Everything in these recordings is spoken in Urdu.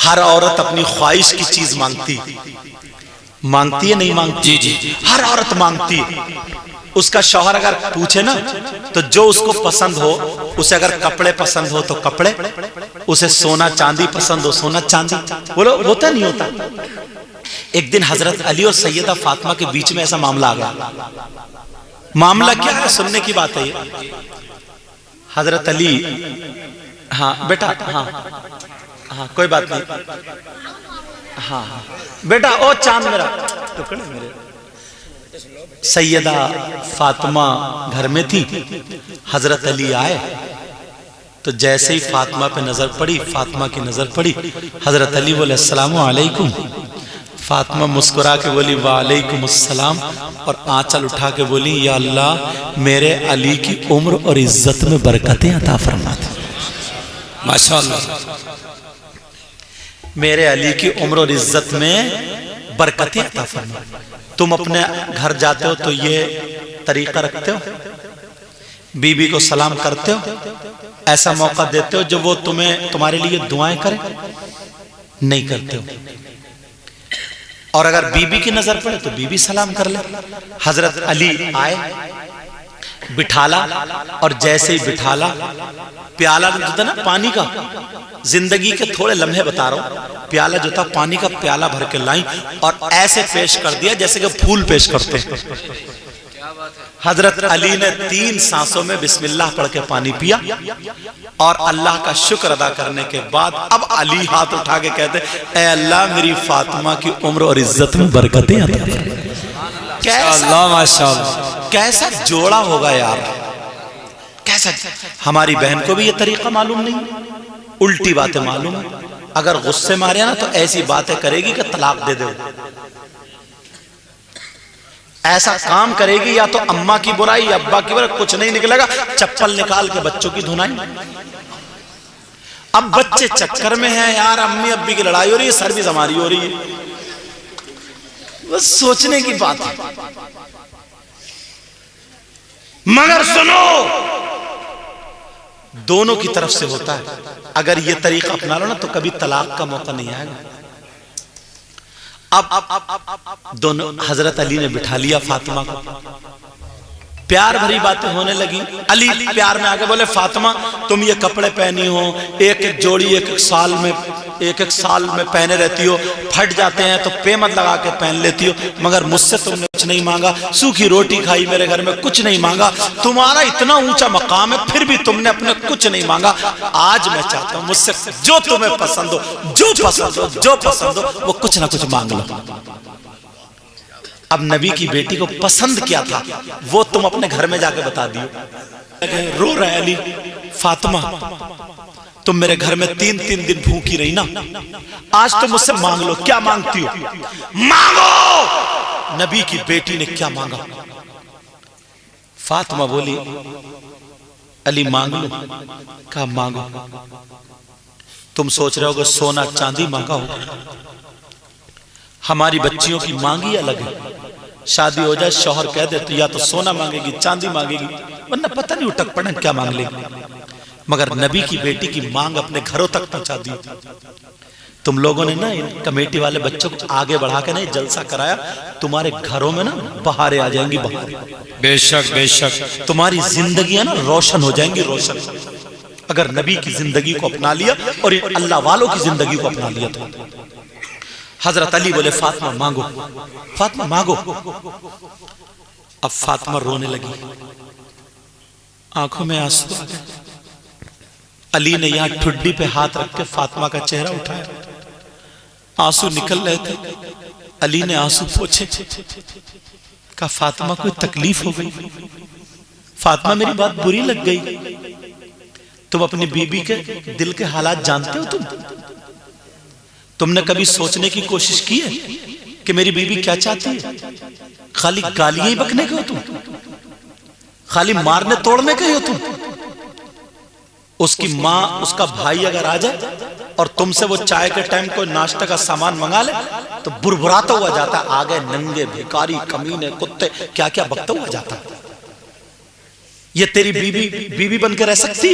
ہر عورت اپنی خواہش کی چیز مانگتی ہے نہیں مانگتی؟ جی ہر عورت مانگتی ہے۔ اس کا شوہر اگر پوچھے نا تو جو اس کو پسند ہو، اسے اگر کپڑے پسند ہو تو کپڑے، اسے سونا چاندی پسند ہو سونا چاندی، بولو ہوتا نہیں ہوتا؟ ایک دن حضرت علی اور سیدہ فاطمہ کے بیچ میں ایسا معاملہ آ گیا۔ معاملہ کیا ہے؟ سننے کی بات ہے یہ۔ حضرت علی، ہاں بیٹا، ہاں کوئی بات نہیں، ہاں بیٹا او چاند میرا ٹکڑے میرے۔ سیدہ فاطمہ گھر میں تھی، حضرت علی آئے تو جیسے ہی فاطمہ پہ نظر پڑی، فاطمہ کی نظر پڑی، حضرت علی بولے السلام علیکم۔ فاطمہ مسکرا کے بولی وعلیکم السلام، اور آنچل اٹھا کے بولی یا اللہ میرے علی کی عمر اور عزت میں برکتیں عطا فرما دے۔ ماشاءاللہ، میرے علی کی عمر اور عزت میں برکتیں عطا فرما۔ تم اپنے گھر جاتے ہو تو یہ طریقہ رکھتے ہو؟ بی بی کو سلام کرتے ہو؟ ایسا موقع دیتے ہو جو وہ تمہارے لیے دعائیں کرے؟ نہیں کرتے ہو۔ اور اگر بی بی کی نظر پڑے تو بی بی سلام کر لے۔ حضرت علی آئے، بٹھالا، اور جیسے ہی بٹھالا، پیالہ جو تھا نا پانی کا، زندگی کے تھوڑے لمحے بتا رہا ہوں، پیالہ جو تھا پانی کا پیالہ بھر کے لائیں اور ایسے پیش کر دیا جیسے کہ پھول پیش کرتے ہیں۔ حضرت علی نے 3 سانسوں میں بسم اللہ پڑھ کے پانی پیا، اور اللہ کا شکر ادا کرنے کے بعد اب علی ہاتھ اٹھا کے کہتے اے اللہ میری فاطمہ کی عمر اور عزت میں برکتیں عطا فرما۔ کیسا جوڑا ہوگا یار، کیسا۔ ہماری بہن کو بھی یہ طریقہ معلوم نہیں، الٹی باتیں معلوم ہے۔ اگر غصے مارے نا تو ایسی باتیں کرے گی کہ طلاق دے دے، ایسا کام کرے گی، یا تو اماں کی برائی یا ابا کی برائی، کچھ نہیں نکلے گا، چپل نکال کے بچوں کی دھنائی۔ اب بچے چکر میں ہیں یار، امی ابی کی لڑائی ہو رہی ہے، سروس ہماری ہو رہی ہے، بس سوچنے کی بات ہے۔ مگر سنو، دونوں کی طرف سے ہوتا ہے۔ اگر یہ طریقہ اپنا لو نا تو کبھی طلاق کا موقع نہیں آئے گا۔ اب دونوں، حضرت علی نے بٹھا لیا فاطمہ کو، پیار بھری باتیں ہونے لگی۔ علی پیار میں آگے بولے فاطمہ تم یہ کپڑے پہنی ہو، ایک ایک جوڑی ایک ایک سال میں پہنے رہتی ہو، پھٹ جاتے ہیں تو پیمت لگا کے پہن لیتی ہو، مگر مجھ سے تم نے کچھ نہیں مانگا، سوکھی روٹی کھائی، میرے گھر میں کچھ نہیں مانگا، تمہارا اتنا اونچا مقام ہے پھر بھی تم نے اپنے کچھ نہیں مانگا۔ آج میں چاہتا ہوں مجھ سے جو تمہیں پسند ہو، جو پسند ہو وہ کچھ نہ کچھ مانگ لو۔ اب نبی کی بیٹی کو پسند کیا تھا وہ تم اپنے گھر میں جا کے بتا دیو۔ رو رہے علی، فاطمہ تم میرے گھر میں 3 دن بھوکی رہی نا، آج تم مجھ سے مانگ لو، کیا مانگتی ہو مانگو۔ نبی کی بیٹی نے کیا مانگا؟ فاطمہ بولی علی مانگ لو، کہا مانگو۔ تم سوچ رہے ہو کہ سونا چاندی مانگا ہو، ہماری بچیوں کی مانگی الگ ہے۔ شادی ہو جائے شوہر کہہ دے تو یا تو سونا مانگے گی، چاندی مانگے گی، ورنہ پتہ نہیں اٹک پڑن کیا مانگ لے گی۔ مگر نبی کی بیٹی کی مانگ اپنے گھروں تک پہنچا دی۔ تم لوگوں نے نا کمیٹی والے بچوں کو آگے بڑھا کے نا جلسہ کرایا، تمہارے گھروں میں نا بہاریں آ جائیں گی، بہاریں۔ بے شک بے شک تمہاری زندگیاں نا روشن ہو جائیں گی، روشن، اگر نبی کی زندگی کو اپنا لیا اور اللہ والوں کی زندگی کو اپنا لیا تو۔ حضرت علی بولے فاطمہ مانگو، فاطمہ مانگو۔ اب فاطمہ رونے لگی، آنکھوں میں آنسو آ گئے۔ علی نے یہاں ٹھڈی پہ ہاتھ رکھ کے فاطمہ کا چہرہ اٹھایا، آنسو نکل رہے تھے۔ علی نے آنسو پوچھے، کہا فاطمہ کوئی تکلیف ہو گئی؟ فاطمہ میری بات بری لگ گئی؟ تم اپنی بیوی کے دل کے حالات جانتے ہو؟ تم نے کبھی سوچنے کی کوشش کی ہے کہ میری بیوی کیا چاہتی ہے؟ خالی گالیاں ہی بکنے کے ہو تم؟ خالی مارنے توڑنے کے ہو تم؟ اس کی ماں، اس کا بھائی اگر آ جائے اور تم سے وہ چائے کے ٹائم کوئی ناشتہ کا سامان منگا لے تو بربراتا ہوا جاتا ہے، آگے ننگے بھیکاری کمینے کتے کیا کیا بکتا ہوا جاتا ہے۔ یہ تیری بیوی بن کے رہ سکتی ہے؟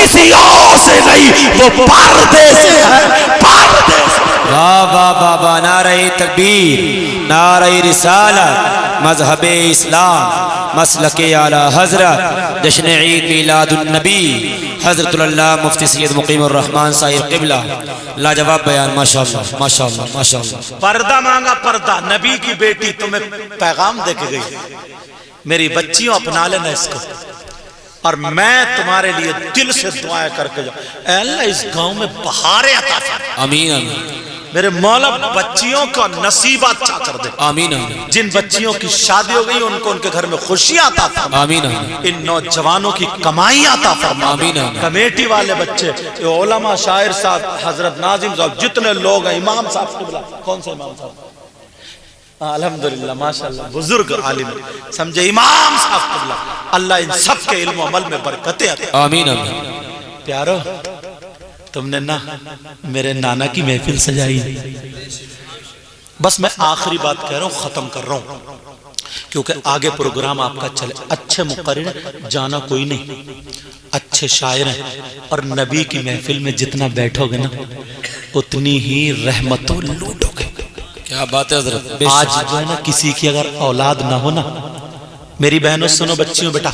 کسی اور سے نہیں، وہ پردے سے ہے، پردے سے۔ واہ واہ واہ واہ، نعرہ تکبیر، نعرہ رسالت، مذہب اسلام، مسلک اعلی حضرت، جشن عید میلاد النبی حضرت اللہ مفتی سید مقیم الرحمن صاحب قبلہ، لاجواب بیان، ماشاءاللہ ماشاءاللہ ماشاءاللہ۔ پردہ مانگا پردہ، نبی کی بیٹی تمہیں پیغام دے کے گئی، میری بچیوں اپنا لینا اس کو، اور میں تمہارے لیے دل سے دعائیں کر کے جاؤں، اے اللہ اس گاؤں میں بہاریں عطا فرما، آمین آمین میرے مولا بچیوں کا نصیب اچھا کر دے، آمین آمین جن بچیوں کی شادی ہو گئی ان کو ان کے گھر میں خوشیاں عطا فرما، آمین آمین ان نوجوانوں کی کمائی عطا فرما، آمین آمین۔ کمیٹی والے بچے، علماء، شاعر صاحب، حضرت ناظم صاحب، جتنے لوگ ہیں، امام صاحب قبلہ، کون سے امام صاحب؟ الحمدللہ ماشاءاللہ، بزرگ عالم سمجھے، امام صاحب قبلہ، اللہ ان سب کے علم و عمل میں برکتیں عطا۔ آمین آمین۔ پیارو تم نے نا میرے نانا کی محفل سجائی، بس میں آخری بات کہہ رہا ہوں، ختم کر رہا ہوں، کیونکہ آگے پروگرام آپ کا چلے، اچھے مقرر ہیں، جانا کوئی نہیں، اچھے شاعر ہیں، اور نبی کی محفل میں جتنا بیٹھو گے نا اتنی ہی رحمتوں لوٹو گے۔ کیا بات ہے حضرت، آج جو ہے نا کسی کی اگر اولاد نہ ہو نا، میری بہنوں سنو، بچیوں، بیٹا